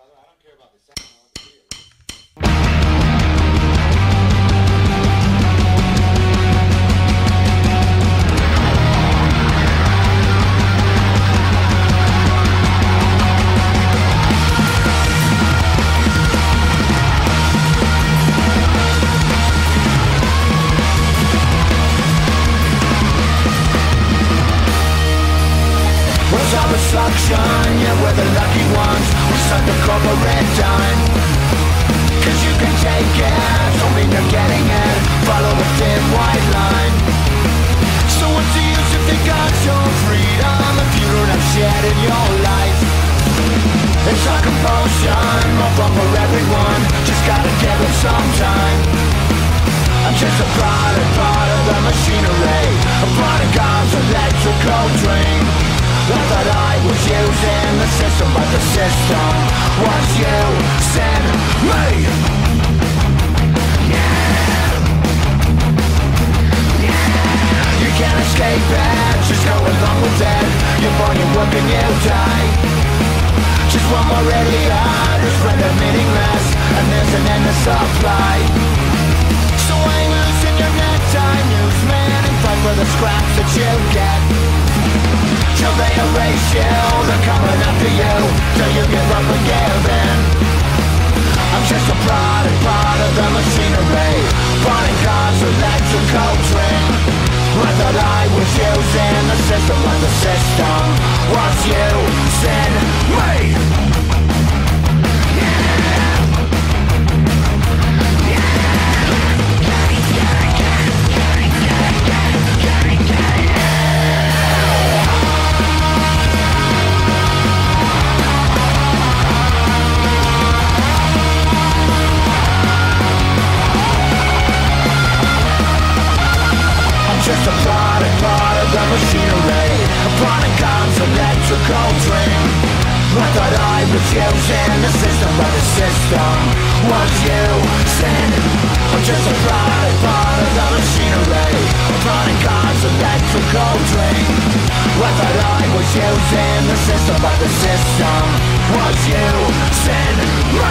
brother. I don't care about the second one. Destruction, yeah, we're the lucky ones. We suck the corporate dime. Cause you can take it, don't mean you're getting it. Follow the thin white line. So what's the use if they got your freedom if you don't have shit in your life? It's our compulsion, more fun for everyone. Just gotta give it some time. I'm just a product, part of the machinery. A product of God's electrical dream. I thought I was using the system, but the system was using me. Yeah. You can't escape it, just go along with it. You're born, you work and you die. Just one more idiot who's rendered meaningless, and there's an endless supply. So hang loose in your necktie, newsman, and fight for the scraps that you get. Till they erase you, they're coming after you, till you give up and give in. I'm just a product, part of the machinery, buying God's electrical dream. I thought I was using the system, but the system was using me. Just a product, part of the machinery, a product God's electrical dream. I thought I was using the system, but the system was using. I'm just a product, part of the machinery, a product God's electrical dream. I thought I was using the system, but the system was using me.